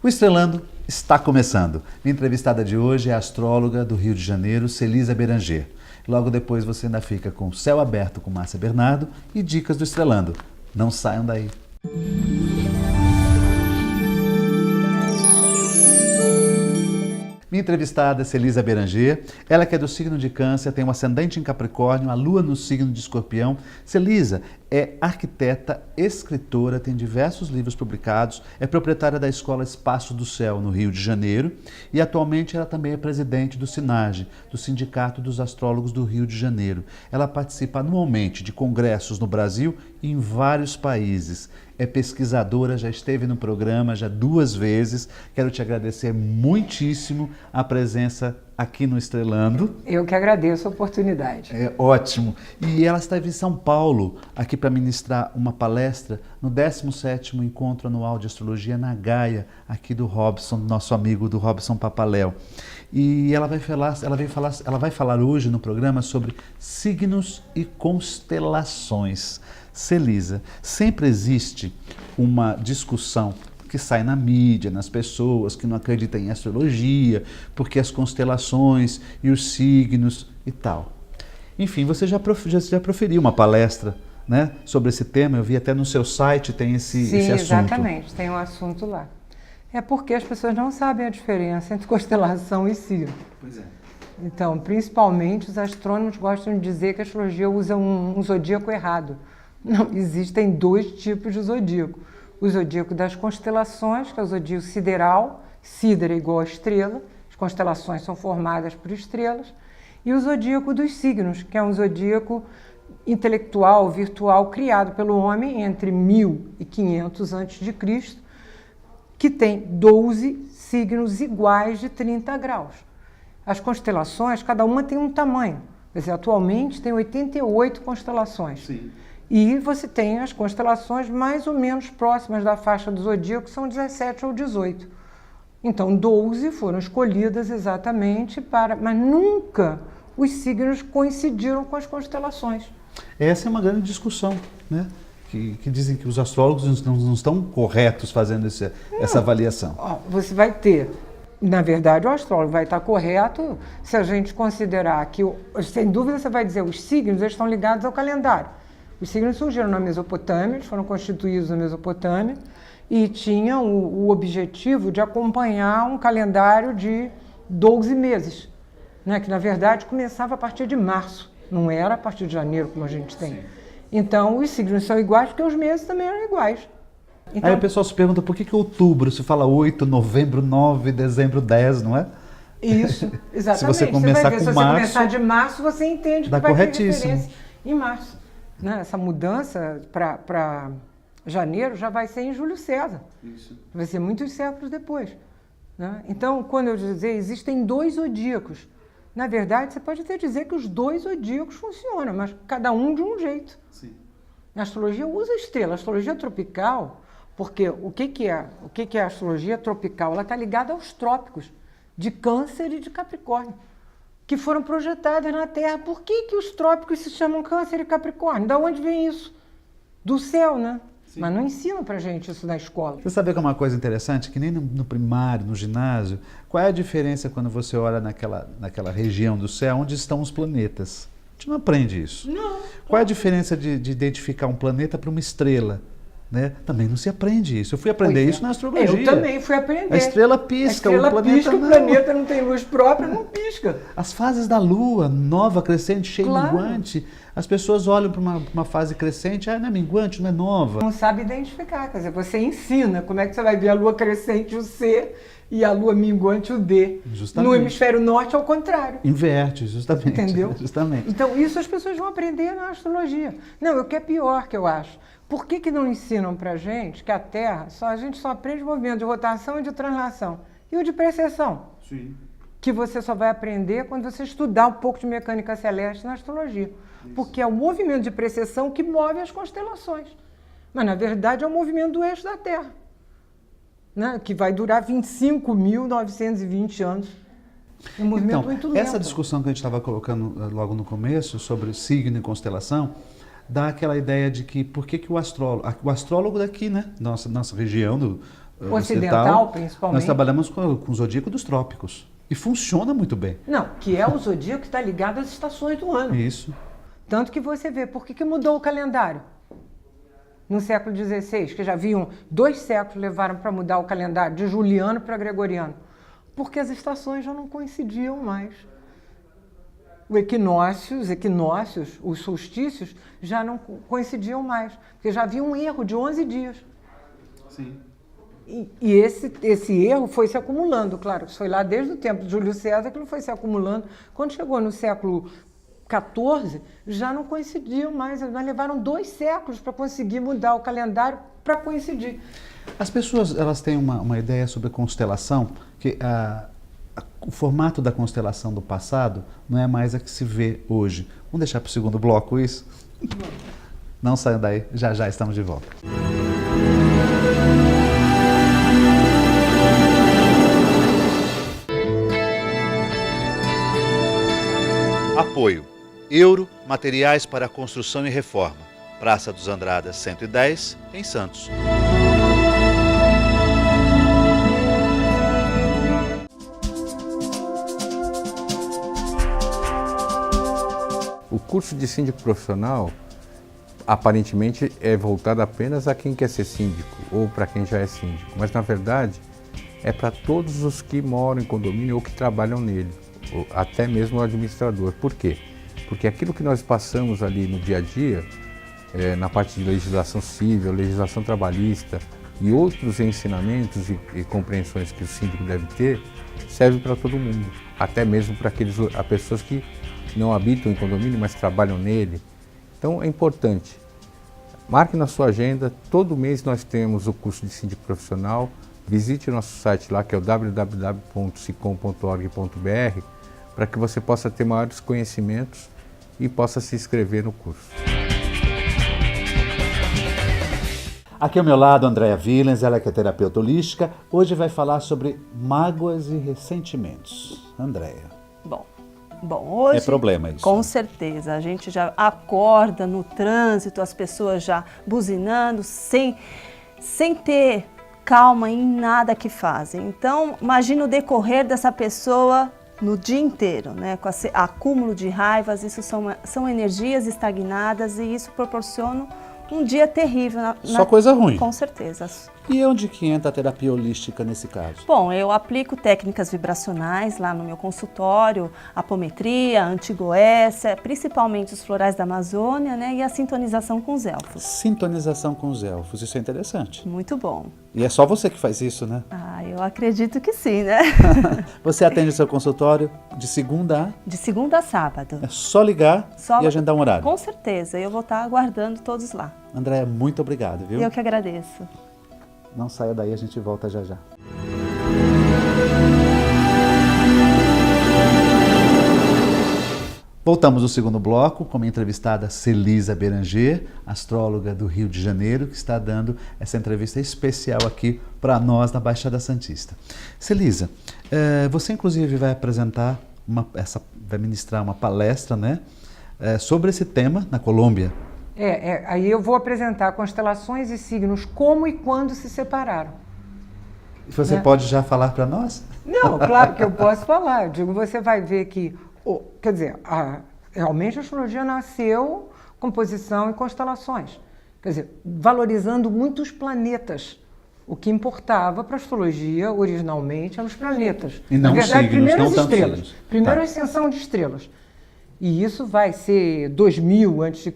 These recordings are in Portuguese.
O Estrelando está começando. Minha entrevistada de hoje é a astróloga do Rio de Janeiro, Celisa Beranger. Logo depois você ainda fica com o Céu Aberto com Márcia Bernardo e dicas do Estrelando. Não saiam daí. Minha entrevistada é Celisa Beranger, ela que é do signo de Câncer, tem um ascendente em Capricórnio, a lua no signo de Escorpião. Celisa é arquiteta, escritora, tem diversos livros publicados, é proprietária da Escola Espaço do Céu, no Rio de Janeiro, e atualmente ela também é presidente do SINAGE, do Sindicato dos Astrólogos do Rio de Janeiro. Ela participa anualmente de congressos no Brasil e em vários países. É pesquisadora, já esteve no programa já 2 vezes. Quero te agradecer muitíssimo a presença aqui no Estrelando. Eu que agradeço a oportunidade. É ótimo. E ela esteve em São Paulo, aqui para ministrar uma palestra no 17º Encontro Anual de Astrologia na Gaia, aqui do Robson, nosso amigo do Robson Papaléu. E ela vai falar hoje no programa sobre signos e constelações. Celisa, sempre existe uma discussão que sai na mídia, nas pessoas que não acreditam em astrologia, porque as constelações e os signos e tal. Enfim, você já proferiu uma palestra, né, sobre esse tema, eu vi até no seu site tem esse assunto. Exatamente, tem um assunto lá. É porque as pessoas não sabem a diferença entre constelação e signo. Pois é. Então, principalmente os astrônomos gostam de dizer que a astrologia usa um zodíaco errado. Não, existem 2 tipos de zodíaco. O zodíaco das constelações, que é o zodíaco sideral, sídera igual a estrela, as constelações são formadas por estrelas, e o zodíaco dos signos, que é um zodíaco intelectual, virtual, criado pelo homem entre 1500 a.C., que tem 12 signos iguais de 30 graus. As constelações, cada uma tem um tamanho. Quer dizer, atualmente tem 88 constelações. Sim. E você tem as constelações mais ou menos próximas da faixa do zodíaco, que são 17 ou 18. Então, 12 foram escolhidas exatamente para... Mas nunca os signos coincidiram com as constelações. Essa é uma grande discussão, né? Que dizem que os astrólogos não estão corretos fazendo essa avaliação. Você vai ter... Na verdade, o astrólogo vai estar correto se a gente considerar que, sem dúvida, você vai dizer os signos eles estão ligados ao calendário. Os signos surgiram na Mesopotâmia, eles foram constituídos na Mesopotâmia e tinham o objetivo de acompanhar um calendário de 12 meses, né? Que na verdade começava a partir de março, não era a partir de janeiro como a gente tem. Sim. Então os signos são iguais porque os meses também eram iguais. Então, aí o pessoal se pergunta por que outubro se fala 8, novembro 9, dezembro 10, não é? Isso, exatamente. Se você começar se você começar de março, você entende que vai ter referência em março. Né? Essa mudança para janeiro já vai ser em Júlio César. Isso. Vai ser muitos séculos depois. Né? Então, quando eu dizer, existem 2 zodíacos. Na verdade, você pode até dizer que os 2 zodíacos funcionam, mas cada um de um jeito. Sim. A astrologia usa estrela. A astrologia tropical, porque o que é a astrologia tropical? Ela está ligada aos trópicos de Câncer e de Capricórnio, que foram projetadas na Terra. Por que os trópicos se chamam Câncer e Capricórnio? Da onde vem isso? Do céu, né? Sim. Mas não ensinam pra gente isso na escola. Você sabe que é uma coisa interessante? Que nem no primário, no ginásio, qual é a diferença quando você olha naquela região do céu onde estão os planetas? A gente não aprende isso. Não. Qual é a diferença de identificar um planeta para uma estrela? Né? Também não se aprende isso. Eu fui aprender isso na astrologia. Eu também fui aprender. A estrela pisca, o planeta não tem luz própria, não pisca. As fases da Lua, nova, crescente, cheia, minguante, as pessoas olham para uma fase crescente, não é minguante, não é nova. Não sabe identificar, quer dizer, você ensina como é que você vai ver a Lua crescente, o C, e a Lua minguante, o D. Justamente. No hemisfério norte, ao contrário. Inverte, justamente. Entendeu? Justamente. Então, isso as pessoas vão aprender na astrologia. Não, o que é pior, que eu acho. Por que não ensinam para a gente que a Terra, a gente só aprende o movimento de rotação e de translação? E o de precessão? Sim. Que você só vai aprender quando você estudar um pouco de mecânica celeste na astrologia. Isso. Porque é o movimento de precessão que move as constelações. Mas, na verdade, é o movimento do eixo da Terra, né? Que vai durar 25.920 anos. É um movimento muito lento. Essa discussão que a gente estava colocando logo no começo sobre signo e constelação dá aquela ideia de que por que o astrólogo daqui, né, nossa região ocidental, principalmente. Nós trabalhamos com o zodíaco dos trópicos. E funciona muito bem. Não, que é o zodíaco que está ligado às estações do ano. Isso. Tanto que você vê, por que mudou o calendário? No século XVI, que já haviam 2 séculos levaram para mudar o calendário, de juliano para gregoriano. Porque as estações já não coincidiam mais. Os equinócios, os solstícios, já não coincidiam mais. Porque já havia um erro de 11 dias. Sim. E esse erro foi se acumulando, claro, isso foi lá desde o tempo de Júlio César que não foi se acumulando. Quando chegou no século XIV, já não coincidiam mais, nós levaram 2 séculos para conseguir mudar o calendário para coincidir. As pessoas elas têm uma ideia sobre a constelação, que o formato da constelação do passado não é mais a que se vê hoje. Vamos deixar para o segundo bloco isso? Não saiam daí, já já estamos de volta. Apoio. Euro, materiais para construção e reforma. Praça dos Andradas, 110, em Santos. O curso de síndico profissional, aparentemente, é voltado apenas a quem quer ser síndico ou para quem já é síndico. Mas, na verdade, é para todos os que moram em condomínio ou que trabalham nele. Até mesmo o administrador. Por quê? Porque aquilo que nós passamos ali no dia a dia, na parte de legislação civil, legislação trabalhista e outros ensinamentos e compreensões que o síndico deve ter, serve para todo mundo. Até mesmo para as pessoas que não habitam em condomínio, mas trabalham nele. Então é importante. Marque na sua agenda, todo mês nós temos o curso de síndico profissional. Visite o nosso site lá, que é o www.sicom.org.br, para que você possa ter maiores conhecimentos e possa se inscrever no curso. Aqui ao meu lado, Andréa Villens, ela que é terapeuta holística. Hoje vai falar sobre mágoas e ressentimentos. Andréa. Bom, hoje... É problema isso. Com certeza. A gente já acorda no trânsito, as pessoas já buzinando, sem ter calma em nada que fazem. Então, imagina o decorrer dessa pessoa no dia inteiro, né? Com acúmulo de raivas, isso são energias estagnadas e isso proporciona um dia terrível. Só coisa ruim. Com certeza. E onde que entra a terapia holística nesse caso? Bom, eu aplico técnicas vibracionais lá no meu consultório, apometria, antigoécia, principalmente os florais da Amazônia, né, e a sintonização com os elfos. Sintonização com os elfos, isso é interessante. Muito bom. E é só você que faz isso, né? Ah, eu acredito que sim, né? Você atende o seu consultório de segunda a? De segunda a sábado. É só ligar e agendar um horário. Com certeza, eu vou estar aguardando todos lá. Andréa, muito obrigado, viu? Eu que agradeço. Não saia daí, a gente volta já já. Voltamos ao segundo bloco com a entrevistada Celisa Beranger, astróloga do Rio de Janeiro, que está dando essa entrevista especial aqui para nós na Baixada Santista. Celisa, você inclusive vai apresentar, vai ministrar uma palestra, né, sobre esse tema na Colômbia. Aí eu vou apresentar constelações e signos, como e quando se separaram. Você pode já falar para nós? Não, claro que eu posso falar. Eu digo, você vai ver que, quer dizer, realmente a astrologia nasceu com posição e constelações. Quer dizer, valorizando muitos planetas. O que importava para a astrologia, originalmente, eram os planetas. E não na verdade, signos, primeiro não as tanto estrelas. signos. Primeiro a ascensão de estrelas. E isso vai ser 2000 a.C.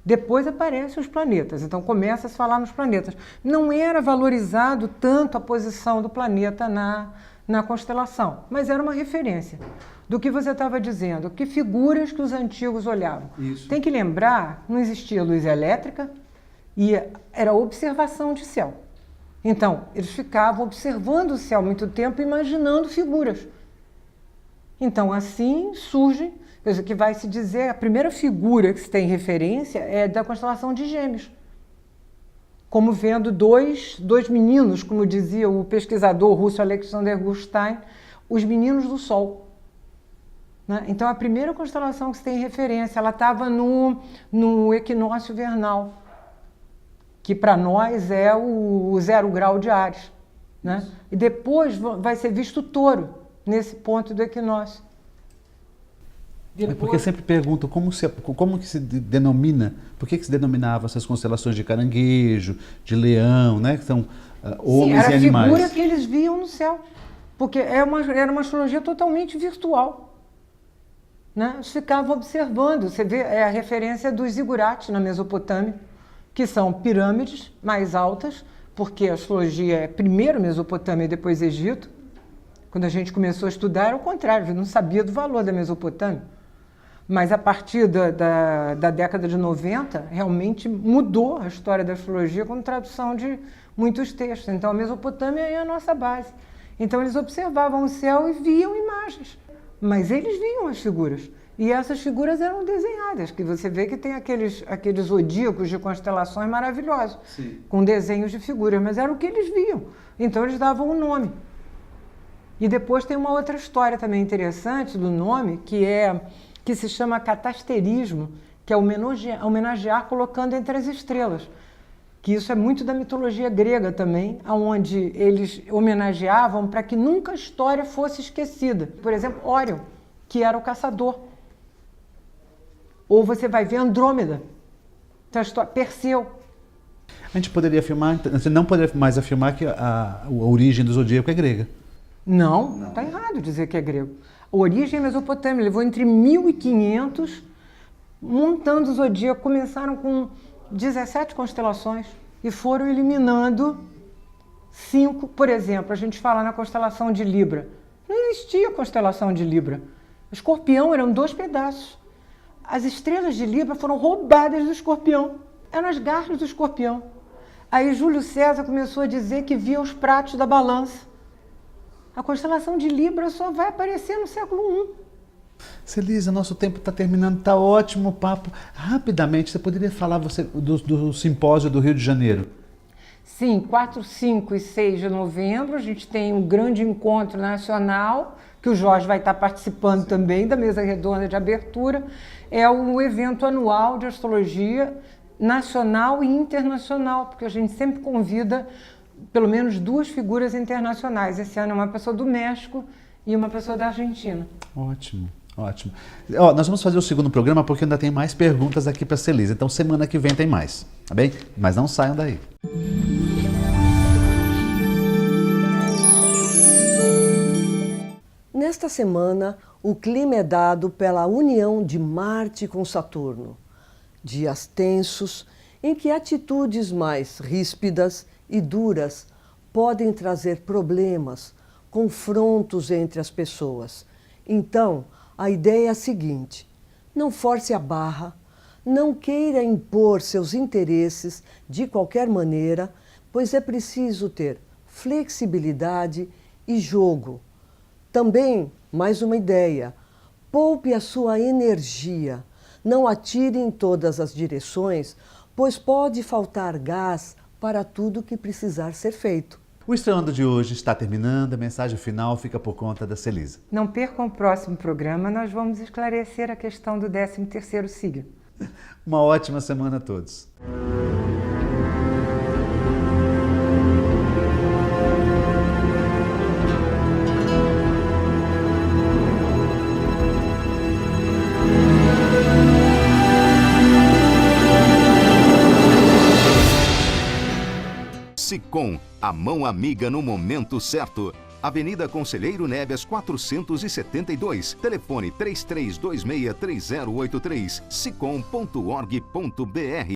Depois aparecem os planetas, então começa a se falar nos planetas. Não era valorizado tanto a posição do planeta na constelação, mas era uma referência do que você estava dizendo, que figuras que os antigos olhavam. Isso. Tem que lembrar, não existia luz elétrica e era observação de céu. Então, eles ficavam observando o céu muito tempo, imaginando figuras. Então, assim surge... O que vai se dizer, a primeira figura que se tem referência é da constelação de Gêmeos. Como vendo dois meninos, como dizia o pesquisador russo Alexander Gurstein, os meninos do Sol. Né? Então, a primeira constelação que se tem referência, ela estava no equinócio vernal, que para nós é o 0 grau de Áries. né? E depois vai ser visto o touro, nesse ponto do equinócio. É porque sempre pergunto como que se denomina, por que se denominava essas constelações de caranguejo, de leão, né? Que são homens e animais. Era a figura que eles viam no céu, porque era uma astrologia totalmente virtual. Né? Eles ficavam observando, você vê a referência dos zigurates na Mesopotâmia, que são pirâmides mais altas, porque a astrologia é primeiro Mesopotâmia e depois Egito. Quando a gente começou a estudar, era o contrário, a gente não sabia do valor da Mesopotâmia. Mas a partir da década de 90, realmente mudou a história da astrologia com tradução de muitos textos. Então a Mesopotâmia é a nossa base. Então eles observavam o céu e viam imagens, mas eles viam as figuras. E essas figuras eram desenhadas, que você vê que tem aqueles zodíacos de constelações maravilhosos, sim, com desenhos de figuras, mas era o que eles viam. Então eles davam um nome. E depois tem uma outra história também interessante do nome, que se chama catasterismo, que é homenagear colocando entre as estrelas. Que isso é muito da mitologia grega também, onde eles homenageavam para que nunca a história fosse esquecida. Por exemplo, Órion, que era o caçador. Ou você vai ver Andrômeda, então, Perseu. A gente poderia afirmar, você não poderia mais afirmar que a origem do zodíaco é grega. Não, está errado dizer que é grego. A origem é mesopotâmica, levou entre 1500, montando o zodíaco, começaram com 17 constelações e foram eliminando 5. Por exemplo, a gente fala na constelação de Libra. Não existia constelação de Libra. O Escorpião eram 2 pedaços. As estrelas de Libra foram roubadas do Escorpião. Eram as garras do Escorpião. Aí Júlio César começou a dizer que via os pratos da balança. A constelação de Libra só vai aparecer no século I. Celisa, nosso tempo está terminando, está ótimo o papo. Rapidamente, você poderia falar do simpósio do Rio de Janeiro? Sim, 4, 5 e 6 de novembro, a gente tem um grande encontro nacional, que o Jorge vai estar participando também da mesa redonda de abertura. É um evento anual de astrologia nacional e internacional, porque a gente sempre convida pelo menos 2 figuras internacionais. Esse ano é uma pessoa do México e uma pessoa da Argentina. Ótimo, ótimo. Nós vamos fazer o segundo programa porque ainda tem mais perguntas aqui para a Celisa. Então semana que vem tem mais, tá bem? Mas não saiam daí. Nesta semana, o clima é dado pela união de Marte com Saturno. Dias tensos em que atitudes mais ríspidas e duras podem trazer problemas, confrontos entre as pessoas. Então, a ideia é a seguinte: não force a barra, não queira impor seus interesses de qualquer maneira, pois é preciso ter flexibilidade e jogo. Também, mais uma ideia: poupe a sua energia, não atire em todas as direções, pois pode faltar gás para tudo que precisar ser feito. O Estreando de hoje está terminando, a mensagem final fica por conta da Celisa. Não percam o próximo programa, nós vamos esclarecer a questão do 13º signo. Uma ótima semana a todos. Sicom, a mão amiga no momento certo. Avenida Conselheiro Nebias 472, telefone 33263083, sicom.org.br.